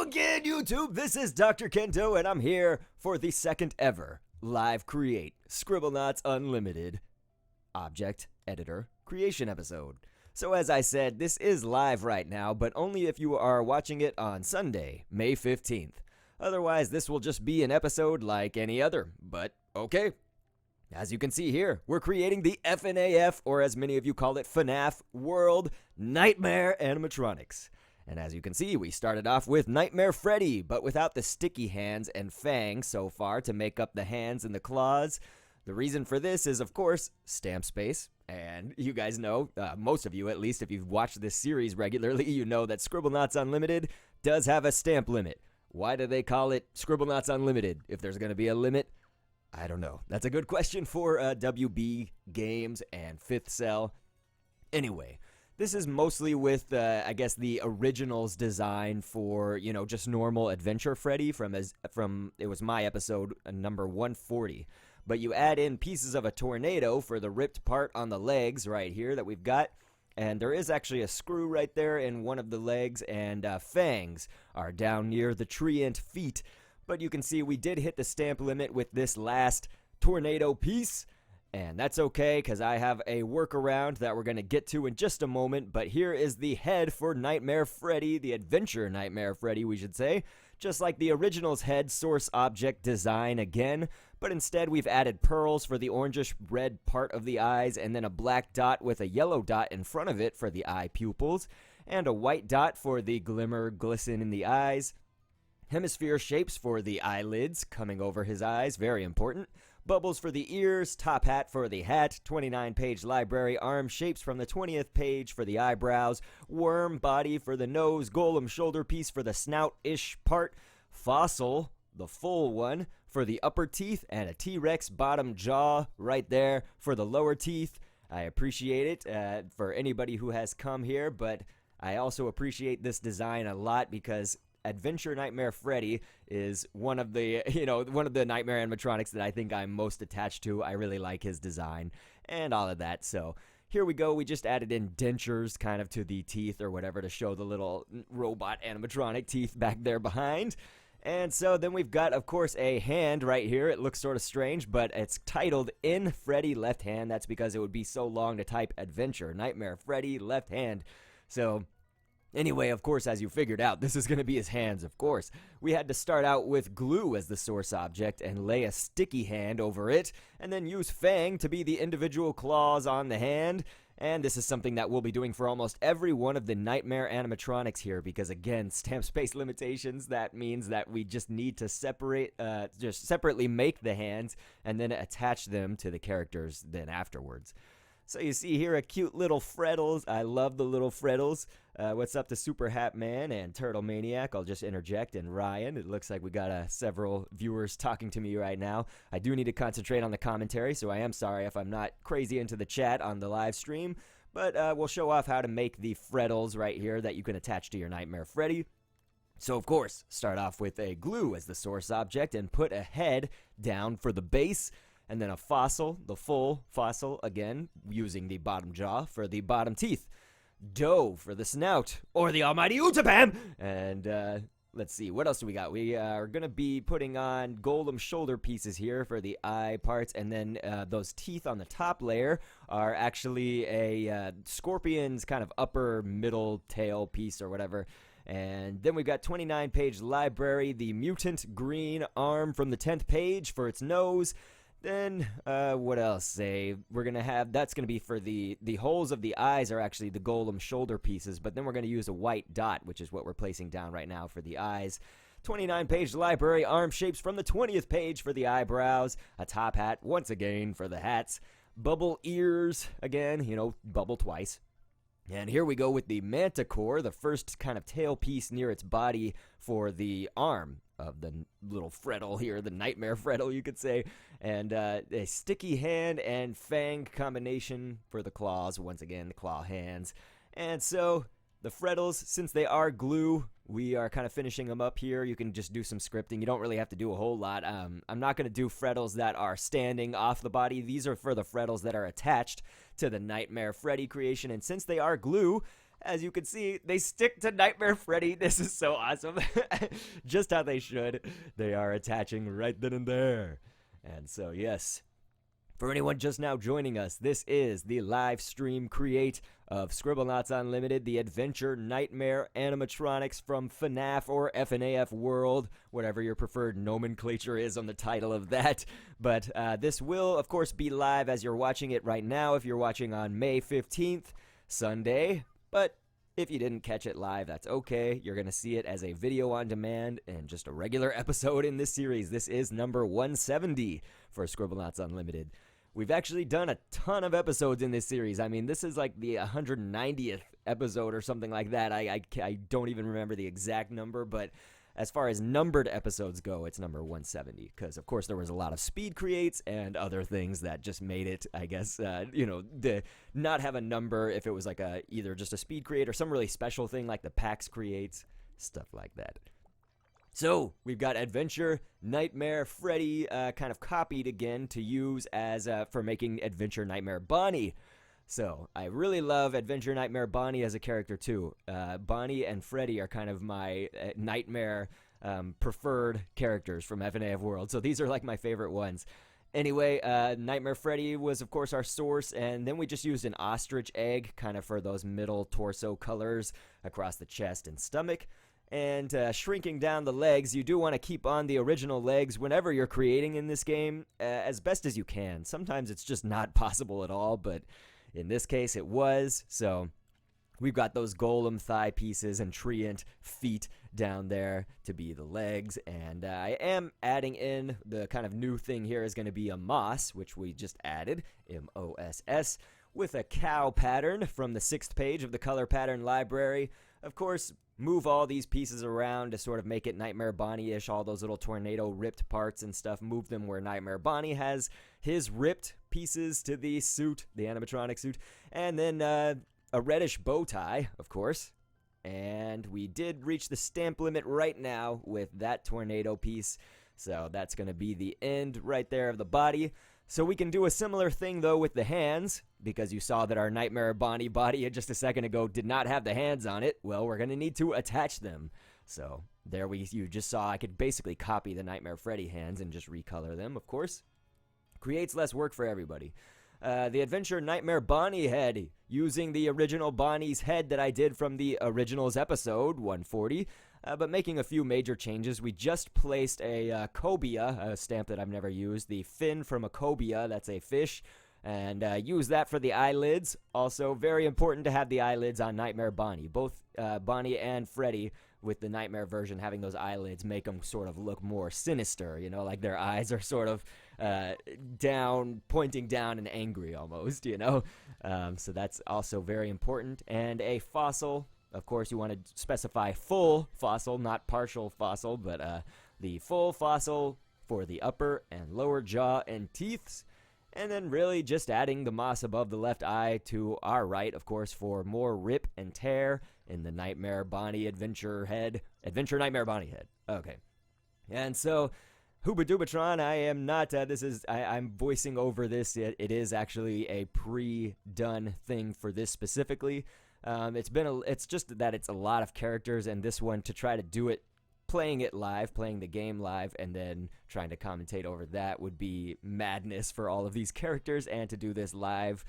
again, YouTube. This is Dr. Kento, and I'm here for the second ever live create Scribblenauts Unlimited object editor creation episode. So as I said, this is live right now, but only if you are watching it on Sunday, May 15th. Otherwise, this will just be an episode like any other, but okay. As you can see here, we're creating the FNaF, or as many of you call it, FNaF World Nightmare Animatronics. And as you can see, we started off with Nightmare Freddy, but without the sticky hands and fangs so far to make up the hands and the claws. The reason for this is, of course, stamp space. And you guys know, most of you at least, if you've watched this series regularly, you know that Scribblenauts Unlimited does have a stamp limit. Why do they call it Scribblenauts Unlimited? If there's going to be a limit, I don't know. That's a good question for WB Games and Fifth Cell. Anyway, this is mostly with, I guess, the originals design for, you know, just normal Adventure Freddy from it was my episode number 140. But you add in pieces of a tornado for the ripped part on the legs right here that we've got. And there is actually a screw right there in one of the legs, and fangs are down near the treant feet. But you can see we did hit the stamp limit with this last tornado piece. And that's okay, because I have a workaround that we're going to get to in just a moment. But here is the head for Nightmare Freddy, the Adventure Nightmare Freddy, we should say. Just like the original's head source object design again. But instead, we've added pearls for the orangish red part of the eyes, and then a black dot with a yellow dot in front of it for the eye pupils, and a white dot for the glimmer glisten in the eyes. Hemisphere shapes for the eyelids coming over his eyes, very important. Bubbles for the ears, top hat for the hat, 29-page library arm shapes from the 20th page for the eyebrows, worm body for the nose, golem shoulder piece for the snout-ish part, fossil, the full one, for the upper teeth, and a T-Rex bottom jaw right there for the lower teeth. I appreciate it for anybody who has come here, but I also appreciate this design a lot because Adventure Nightmare Freddy is one of the Nightmare animatronics that I think I'm most attached to. I really like his design and all of that. So here we go. We just added in dentures kind of to the teeth or whatever to show the little robot animatronic teeth back there behind. And so then we've got, of course, a hand right here. It looks sort of strange, but it's titled in Freddy left hand. That's because it would be so long to type Adventure Nightmare Freddy left hand. So anyway, of course, as you figured out, this is going to be his hands, of course. We had to start out with glue as the source object and lay a sticky hand over it, and then use fang to be the individual claws on the hand. And this is something that we'll be doing for almost every one of the Nightmare animatronics here because, again, stamp space limitations. That means that we just need to separately make the hands and then attach them to the characters then afterwards. So you see here a cute little Freddles. I love the little Freddles. What's up to Super Hat Man and Turtle Maniac? I'll just interject. And Ryan, it looks like we got several viewers talking to me right now. I do need to concentrate on the commentary, so I am sorry if I'm not crazy into the chat on the live stream. But we'll show off how to make the Freddles right here that you can attach to your Nightmare Freddy. So, of course, start off with a glue as the source object and put a head down for the base. And then a fossil, the full fossil, again, using the bottom jaw for the bottom teeth. Dough for the snout, or the almighty Utapam! And, let's see, what else do we got? We are going to be putting on golem shoulder pieces here for the eye parts. And then those teeth on the top layer are actually a scorpion's kind of upper middle tail piece or whatever. And then we've got 29-page library, the mutant green arm from the 10th page for its nose. Then, what else? We're going to have, that's going to be for the holes of the eyes are actually the golem shoulder pieces, but then we're going to use a white dot, which is what we're placing down right now for the eyes. 29-page library arm shapes from the 20th page for the eyebrows. A top hat, once again, for the hats. Bubble ears, again, bubble twice. And here we go with the manticore, the first kind of tail piece near its body for the arm of the little Freddle here, the Nightmare Freddle, you could say. And a sticky hand and fang combination for the claws. Once again, the claw hands. And so the Freddles, since they are glue, we are kind of finishing them up here. You can just do some scripting. You don't really have to do a whole lot. I'm not going to do Freddles that are standing off the body. These are for the Freddles that are attached to the Nightmare Freddy creation. And since they are glue, As you can see, they stick to Nightmare Freddy. This is so awesome. Just how they should. They are attaching right then and there. And so, yes, for anyone just now joining us, this is the live stream create of Scribblenauts Unlimited, the Adventure Nightmare Animatronics from FNaF or FNaF World, whatever your preferred nomenclature is on the title of that. But this will, of course, be live as you're watching it right now if you're watching on May 15th, Sunday. But if you didn't catch it live, that's okay. You're going to see it as a video on demand and just a regular episode in this series. This is number 170 for Scribblenauts Unlimited. We've actually done a ton of episodes in this series. I mean, this is like the 190th episode or something like that. I don't even remember the exact number, but as far as numbered episodes go, it's number 170. Because, of course, there was a lot of speed creates and other things that just made it, I guess, not have a number if it was like either just a speed create or some really special thing like the PAX creates, stuff like that. So, we've got Adventure Nightmare Freddy kind of copied again to use as for making Adventure Nightmare Bonnie. So, I really love Adventure Nightmare Bonnie as a character, too. Bonnie and Freddy are kind of my Nightmare preferred characters from FNaF World. So, these are like my favorite ones. Anyway, Nightmare Freddy was, of course, our source, and then we just used an ostrich egg kind of for those middle torso colors across the chest and stomach. And shrinking down the legs, you do want to keep on the original legs whenever you're creating in this game as best as you can. Sometimes it's just not possible at all, but in this case it was. So we've got those golem thigh pieces and treant feet down there to be the legs. And I am adding in the kind of new thing here is going to be a moss, which we just added, M-O-S-S, with a cow pattern from the 6th page of the color pattern library. Of course, move all these pieces around to sort of make it Nightmare Bonnie-ish, all those little tornado ripped parts and stuff, move them where Nightmare Bonnie has his ripped pieces to the suit, the animatronic suit, and then a reddish bow tie, of course. And we did reach the stamp limit right now with that tornado piece, so that's going to be the end right there of the body. So we can do a similar thing, though, with the hands, because you saw that our Nightmare Bonnie body just a second ago did not have the hands on it. Well, we're going to need to attach them. So there you just saw I could basically copy the Nightmare Freddy hands and just recolor them, of course. Creates less work for everybody. The Adventure Nightmare Bonnie head, using the original Bonnie's head that I did from the Originals episode, 140. But making a few major changes. We just placed a cobia, a stamp that I've never used, the fin from a cobia, that's a fish, and use that for the eyelids. Also, very important to have the eyelids on Nightmare Bonnie. Both Bonnie and Freddy, with the Nightmare version, having those eyelids make them sort of look more sinister, you know, like their eyes are sort of down, pointing down and angry almost, you know. So that's also very important. And a fossil. Of course, you want to specify full fossil, not partial fossil, but the full fossil for the upper and lower jaw and teeth. And then really just adding the moss above the left eye to our right, of course, for more rip and tear in the Nightmare Bonnie Adventure Nightmare Bonnie head. Okay. And so, Hooba-Doobatron, I am not, I'm voicing over this. It is actually a pre-done thing for this specifically. It's just that it's a lot of characters, and this one, to try to do it, playing the game live, and then trying to commentate over that would be madness for all of these characters, and to do this live.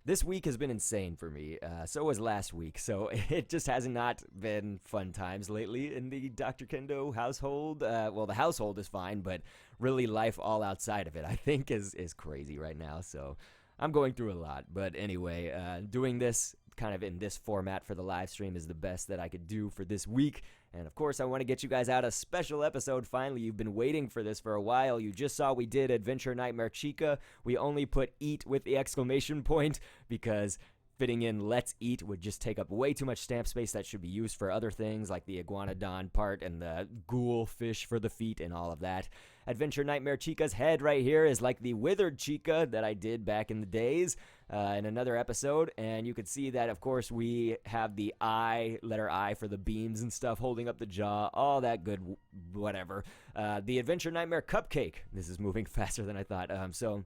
This week has been insane for me, so was last week, so it just has not been fun times lately in the Dr. Kendo household. Well, the household is fine, but really life all outside of it, I think, is crazy right now, so I'm going through a lot. But anyway, doing this kind of in this format for the live stream is the best that I could do for this week. And of course, I want to get you guys out a special episode. Finally, you've been waiting for this for a while. You just saw we did Adventure Nightmare Chica. We only put eat with the exclamation point because fitting in let's eat would just take up way too much stamp space that should be used for other things like the iguanodon part and the ghoul fish for the feet and all of that. Adventure Nightmare Chica's head right here is like the withered Chica that I did back in the days in another episode, and you can see that, of course, we have the I, letter I for the beams and stuff, holding up the jaw, all that good whatever. The Adventure Nightmare Cupcake. This is moving faster than I thought. So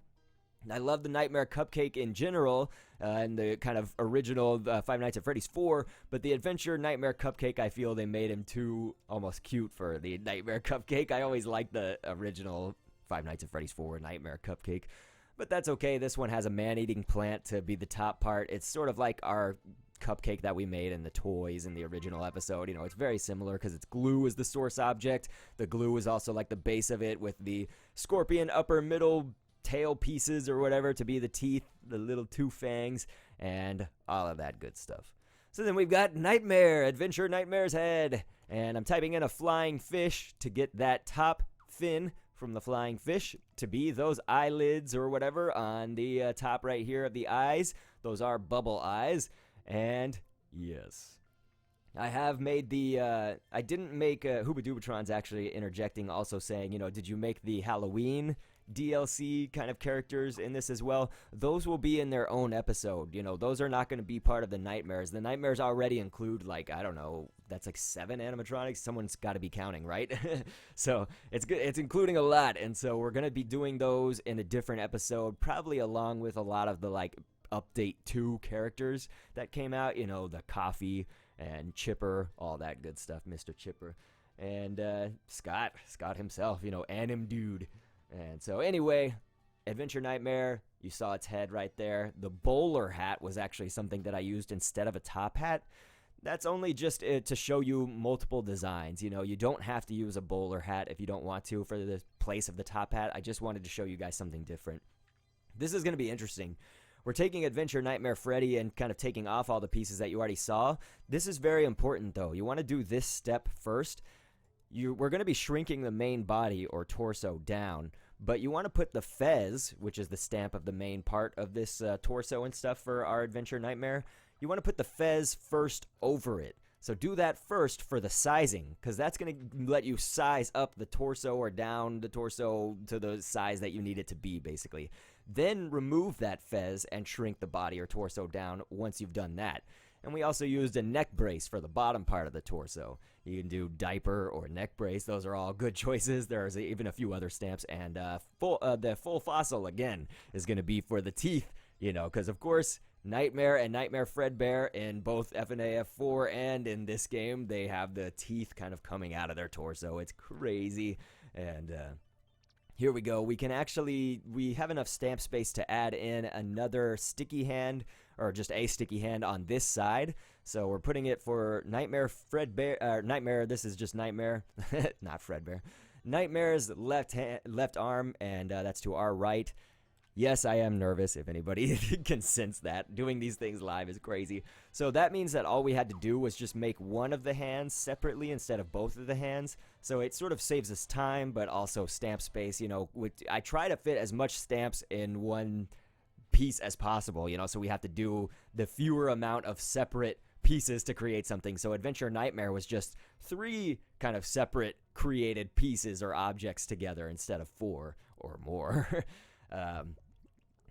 I love the Nightmare Cupcake in general, and the kind of original Five Nights at Freddy's 4, but the Adventure Nightmare Cupcake, I feel they made him too almost cute for the Nightmare Cupcake. I always liked the original Five Nights at Freddy's 4 Nightmare Cupcake, but that's okay. This one has a man-eating plant to be the top part. It's sort of like our cupcake that we made in the toys in the original episode. You know, it's very similar because it's glue is the source object. The glue is also like the base of it, with the scorpion upper middle tail pieces or whatever to be the teeth, the little two fangs, and all of that good stuff. So then we've got Nightmare, Adventure Nightmare's head, and I'm typing in a flying fish to get that top fin from the flying fish to be those eyelids or whatever on the top right here of the eyes. Those are bubble eyes, and yes, I have made the, I didn't make Hoobadoobotron's actually interjecting, also saying, you know, did you make the Halloween DLC kind of characters in this as well? Those will be in their own episode. You know, those are not going to be part of the Nightmares. The Nightmares already include, like, I don't know, that's like 7 animatronics. Someone's got to be counting, right? So it's good. It's including a lot, and so we're going to be doing those in a different episode, probably along with a lot of the, like, Update 2 characters that came out, you know, the Coffee and Chipper, all that good stuff, Mr. Chipper, and Scott himself, you know, Anim Dude. And so anyway, Adventure Nightmare, you saw its head right there. The bowler hat was actually something that I used instead of a top hat. That's only just to show you multiple designs. You know, you don't have to use a bowler hat if you don't want to for the place of the top hat. I just wanted to show you guys something different. This is going to be interesting. We're taking Adventure Nightmare Freddy and kind of taking off all the pieces that you already saw. This is very important, though. You want to do this step first. We're going to be shrinking the main body or torso down, but you want to put the fez, which is the stamp of the main part of this torso and stuff for our Adventure Nightmare. You want to put the fez first over it. So do that first for the sizing, because that's going to let you size up the torso or down the torso to the size that you need it to be, basically. Then remove that fez and shrink the body or torso down once you've done that. And we also used a neck brace for the bottom part of the torso. You can do diaper or neck brace. Those are all good choices. There's even a few other stamps. And the full fossil, again, is going to be for the teeth, you know, because, of course, Nightmare and Nightmare Fredbear in both FNaF 4 and in this game, they have the teeth kind of coming out of their torso. It's crazy. And here we go. We have enough stamp space to add in another sticky hand, or just a sticky hand on this side. So we're putting it for Nightmare Fredbear, Nightmare, this is just Nightmare, not Fredbear. Nightmare's left arm, and that's to our right. Yes, I am nervous, if anybody can sense that. Doing these things live is crazy. So that means that all we had to do was just make one of the hands separately instead of both of the hands. So it sort of saves us time, but also stamp space. You know, I try to fit as much stamps in one piece as possible, you know, so we have to do the fewer amount of separate pieces to create something. So Adventure Nightmare was just 3 kind of separate created pieces or objects together instead of 4 or more.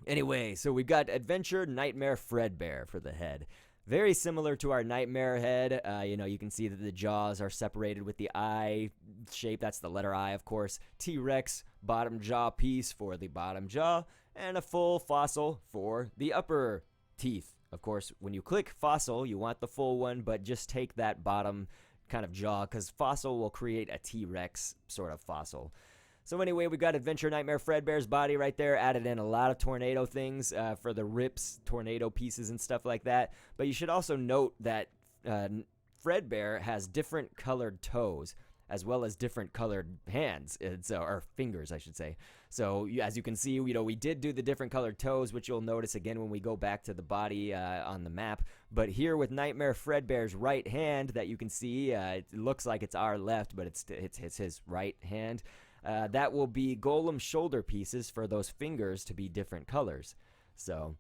Anyway, so we've got Adventure Nightmare Fredbear for the head. Very similar to our Nightmare head. You know, you can see that the jaws are separated with the eye shape. That's the letter I, of course. T-Rex bottom jaw piece for the bottom jaw, and a full fossil for the upper teeth. Of course, when you click fossil, you want the full one, but just take that bottom kind of jaw, because fossil will create a T-Rex sort of fossil. So anyway, we've got Adventure Nightmare Fredbear's body right there. Added in a lot of tornado things for the rips, tornado pieces and stuff like that. But you should also note that Fredbear has different colored toes, as well as different colored hands, or fingers, I should say. So as you can see, you know, we did do the different colored toes, which you'll notice again when we go back to the body on the map. But here with Nightmare Fredbear's right hand that you can see, it looks like it's our left, but it's his right hand. That will be golem shoulder pieces for those fingers to be different colors. So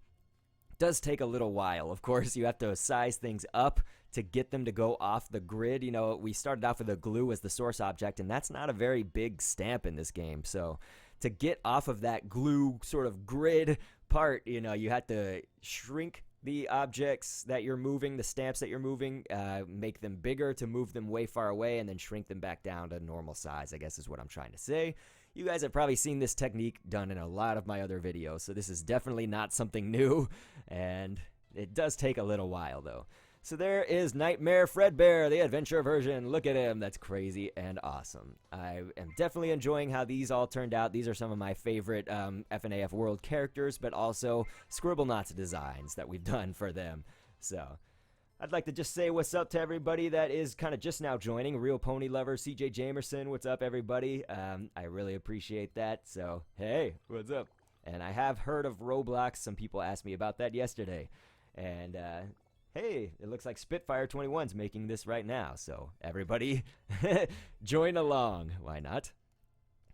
it does take a little while. Of course, you have to size things up to get them to go off the grid. You know, we started off with the glue as the source object, and that's not a very big stamp in this game. So to get off of that glue sort of grid part, you know, you have to shrink the objects that you're moving, the stamps that you're moving, make them bigger to move them way far away, and then shrink them back down to normal size, I guess is what I'm trying to say. You guys have probably seen this technique done in a lot of my other videos, so this is definitely not something new, and it does take a little while, though. So there is Nightmare Fredbear, the adventure version. Look at him. That's crazy and awesome. I am definitely enjoying how these all turned out. These are some of my favorite FNaF World characters, but also Scribblenauts designs that we've done for them. So I'd like to just say what's up to everybody that is kind of just now joining. Real Pony Lover, CJ Jamerson, what's up, everybody? I really appreciate that. So, hey, what's up? And I have heard of Roblox. Some people asked me about that yesterday. And, hey, it looks like Spitfire21's making this right now, so everybody join along. Why not?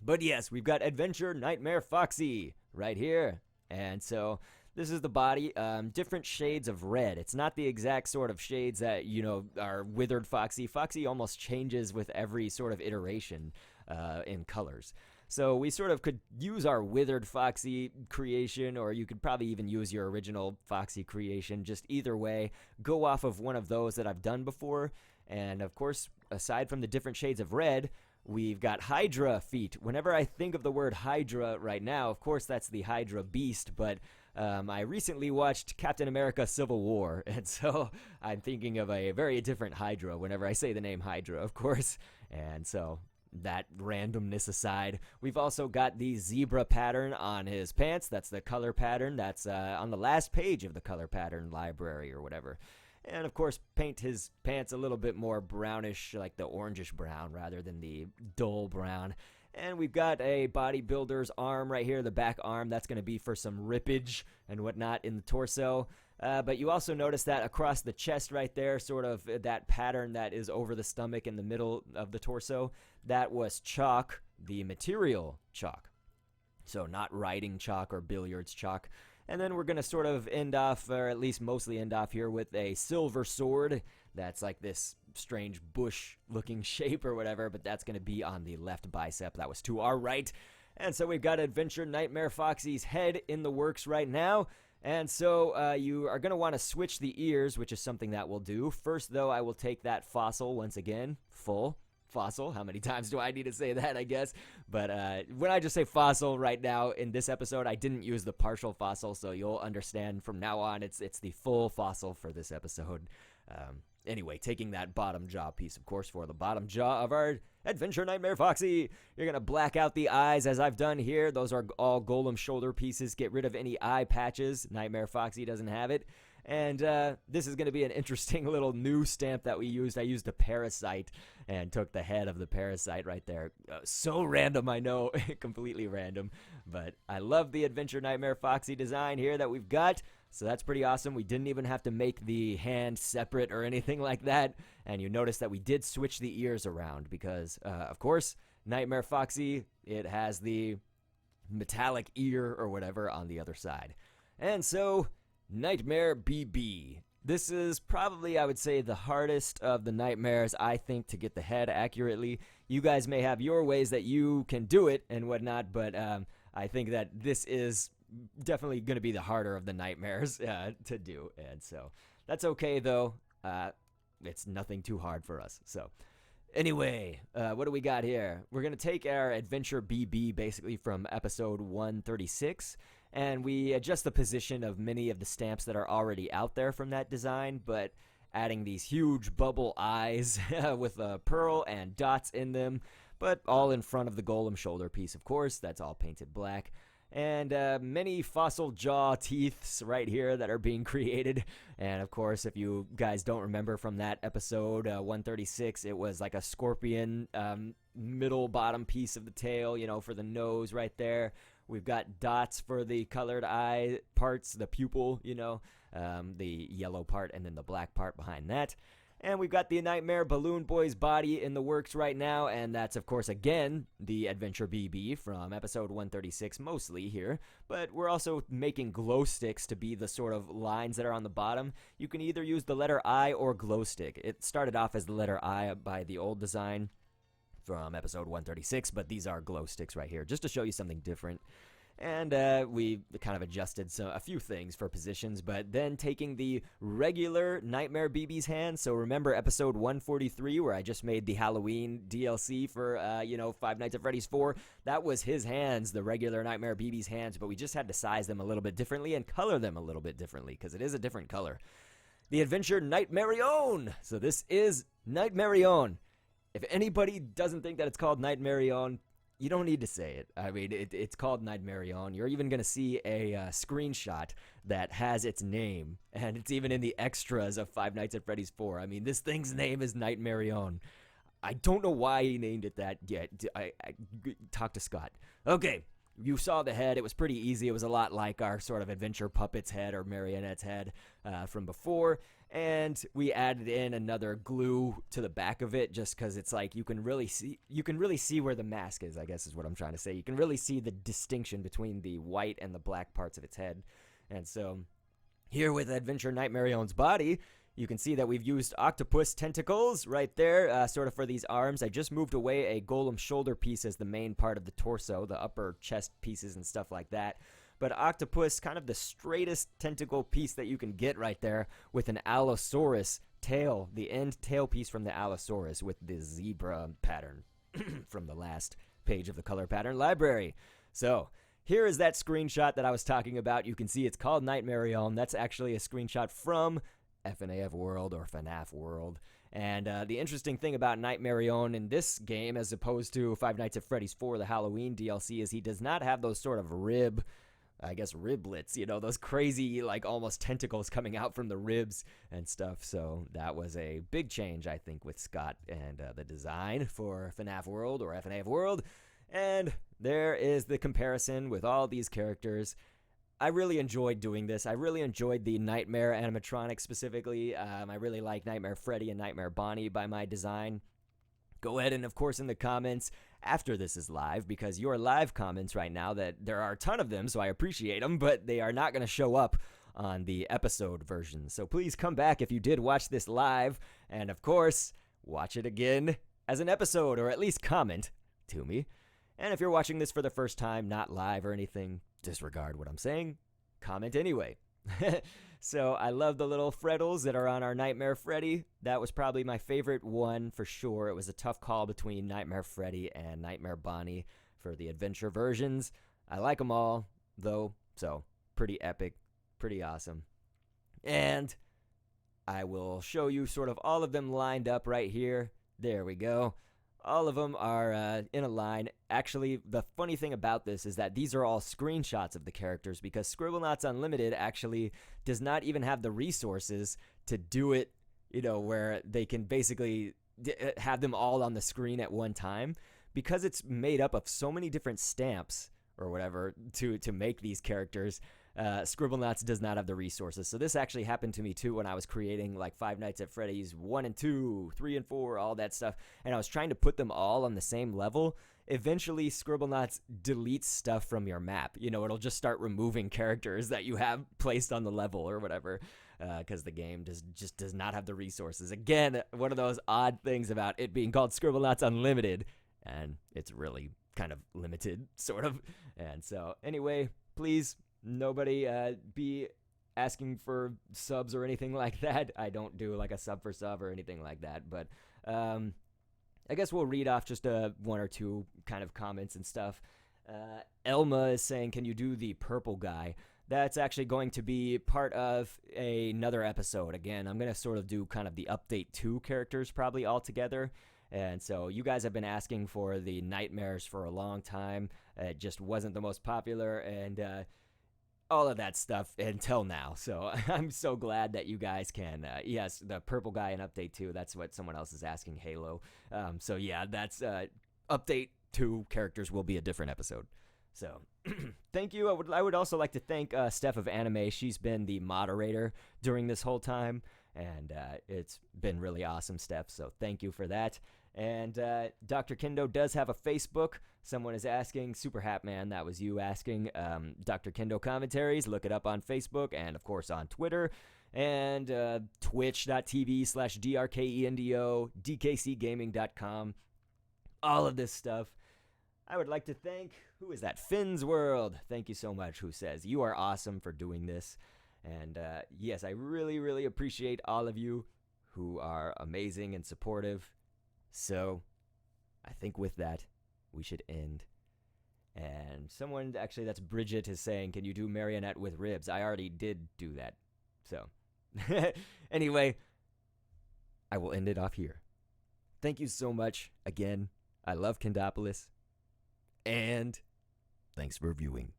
But yes, we've got Adventure Nightmare Foxy right here. And so this is the body, different shades of red. It's not the exact sort of shades that, you know, are withered Foxy. Foxy almost changes with every sort of iteration in colors. So we sort of could use our withered Foxy creation, or you could probably even use your original Foxy creation. Just either way, go off of one of those that I've done before. And of course, aside from the different shades of red, we've got Hydra feet. Whenever I think of the word Hydra right now, of course that's the Hydra beast, but I recently watched Captain America Civil War, and so I'm thinking of a very different Hydra whenever I say the name Hydra, of course. And so that randomness aside, we've also got the zebra pattern on his pants. That's the color pattern that's on the last page of the color pattern library or whatever. And of course, paint his pants a little bit more brownish, like the orangish brown rather than the dull brown. And we've got a bodybuilder's arm right here, the back arm. That's going to be for some rippage and whatnot in the torso. But you also notice that across the chest right there, sort of that pattern that is over the stomach in the middle of the torso, that was chalk, the material chalk. So not writing chalk or billiards chalk. And then we're going to sort of end off, or at least mostly end off here, with a silver sword. That's like this strange bush-looking shape or whatever, but that's going to be on the left bicep. That was to our right. And so we've got Adventure Nightmare Foxy's head in the works right now. And so you are going to want to switch the ears, which is something that we'll do. First, though, I will take that fossil once again, full fossil. How many times do I need to say that, I guess? But when I just say fossil right now in this episode, I didn't use the partial fossil, so you'll understand from now on it's the full fossil for this episode. Anyway, taking that bottom jaw piece, of course, for the bottom jaw of our Adventure Nightmare Foxy. You're going to black out the eyes as I've done here. Those are all golem shoulder pieces. Get rid of any eye patches. Nightmare Foxy doesn't have it. And this is going to be an interesting little new stamp that we used. I used a parasite and took the head of the parasite right there. So random, I know. Completely random. But I love the Adventure Nightmare Foxy design here that we've got. So that's pretty awesome. We didn't even have to make the hand separate or anything like that. And you notice that we did switch the ears around because, of course, Nightmare Foxy, it has the metallic ear or whatever on the other side. And so, Nightmare BB. This is probably, I would say, the hardest of the nightmares, I think, to get the head accurately. You guys may have your ways that you can do it and whatnot, but I think that this is definitely going to be the harder of the nightmares to do. And so that's okay, though. It's nothing too hard for us. So anyway, what do we got here? We're going to take our Adventure BB basically from episode 136, and we adjust the position of many of the stamps that are already out there from that design, but adding these huge bubble eyes with pearl and dots in them, but all in front of the golem shoulder piece, of course. That's all painted black. And many fossil jaw teeths right here that are being created. And of course, if you guys don't remember from that episode 136, it was like a scorpion middle bottom piece of the tail, you know, for the nose right there. We've got dots for the colored eye parts, the pupil, you know, the yellow part and then the black part behind that. And we've got the Nightmare Balloon Boy's body in the works right now, and that's, of course, again, the Adventure BB from episode 136 mostly here. But we're also making glow sticks to be the sort of lines that are on the bottom. You can either use the letter I or glow stick. It started off as the letter I by the old design from episode 136, but these are glow sticks right here, just to show you something different. And we kind of adjusted a few things for positions, but then taking the regular Nightmare BB's hand. So remember episode 143 where I just made the Halloween DLC for, Five Nights at Freddy's 4? That was his hands, the regular Nightmare BB's hands, but we just had to size them a little bit differently and color them a little bit differently because it is a different color. The adventure NIGHTMARIONNE. So this is NIGHTMARIONNE. If anybody doesn't think that it's called NIGHTMARIONNE, you don't need to say it. I mean, it's called NIGHTMARIONNE. You're even going to see a screenshot that has its name, and it's even in the extras of Five Nights at Freddy's 4. I mean, this thing's name is NIGHTMARIONNE. I don't know why he named it that yet. I talked to Scott. Okay, you saw the head. It was pretty easy. It was a lot like our sort of adventure puppet's head or marionette's head from before. And we added in another glue to the back of it just because it's like you can really see where the mask is, I guess is what I'm trying to say. You can really see the distinction between the white and the black parts of its head. And so here with Adventure NIGHTMARIONNE's body, you can see that we've used octopus tentacles right there, sort of for these arms. I just moved away a golem shoulder piece as the main part of the torso, the upper chest pieces and stuff like that. But octopus, kind of the straightest tentacle piece that you can get right there with an Allosaurus tail, the end tail piece from the Allosaurus with the zebra pattern from the last page of the color pattern library. So here is that screenshot that I was talking about. You can see it's called NIGHTMARIONNE. That's actually a screenshot from FNaF World or FNaF World. And the interesting thing about NIGHTMARIONNE in this game, as opposed to Five Nights at Freddy's 4, the Halloween DLC, is he does not have those sort of riblets, those crazy, like, almost tentacles coming out from the ribs and stuff. So that was a big change, I think, with Scott and the design for FNaF World or FNaF World. And there is the comparison with all these characters. I really enjoyed doing this. I really enjoyed the Nightmare animatronics specifically. I really like Nightmare Freddy and Nightmare Bonnie by my design. Go ahead and, of course, in the comments after this is live, because your live comments right now, that there are a ton of them, so I appreciate them, but they are not going to show up on the episode version. So please come back if you did watch this live, and of course, watch it again as an episode, or at least comment to me. And if you're watching this for the first time, not live or anything, disregard what I'm saying, comment anyway. So I love the little Freddles that are on our Nightmare Freddy. That was probably my favorite one for sure. It was a tough call between Nightmare Freddy and Nightmare Bonnie for the adventure versions. I like them all, though, so pretty epic, pretty awesome. And I will show you sort of all of them lined up right here. There we go. All of them are in a line. Actually, the funny thing about this is that these are all screenshots of the characters, because Scribblenauts Unlimited actually does not even have the resources to do it, where they can basically have them all on the screen at one time. Because it's made up of so many different stamps or whatever to make these characters, Scribblenauts does not have the resources. So this actually happened to me too when I was creating like Five Nights at Freddy's 1 and 2, 3 and 4, all that stuff, and I was trying to put them all on the same level. Eventually, Scribblenauts deletes stuff from your map. It'll just start removing characters that you have placed on the level or whatever, because the game just does not have the resources. Again, one of those odd things about it being called Scribblenauts Unlimited, and it's really kind of limited, sort of. And so, anyway, please, nobody be asking for subs or anything like that. I don't do like a sub for sub or anything like that, but I guess we'll read off just one or two kind of comments and stuff. Elma is saying, can you do the purple guy? That's actually going to be part of another episode. Again, I'm going to sort of do kind of the update 2 characters probably all together. And so you guys have been asking for the nightmares for a long time. It just wasn't the most popular, and all of that stuff until now. So I'm so glad that you guys can, yes, the purple guy in update 2, that's what someone else is asking, Halo. So yeah, that's update 2 characters will be a different episode. So thank you. I would also like to thank Steph of Anime. She's been the moderator during this whole time, and it's been really awesome, Steph. So thank you for that. And Dr. Kendo does have a Facebook. Someone is asking, Super Hat Man, that was you asking, Dr. Kendo Commentaries. Look it up on Facebook and, of course, on Twitter. And twitch.tv/DRKENDO, DKCgaming.com. All of this stuff. I would like to thank, who is that? Finn's World. Thank you so much, who says, you are awesome for doing this. And yes, I really, really appreciate all of you who are amazing and supportive. So I think with that, we should end. And someone, actually, that's Bridget, is saying, can you do marionette with ribs? I already did do that. So anyway, I will end it off here. Thank you so much. Again, I love Kendopolis. And thanks for viewing.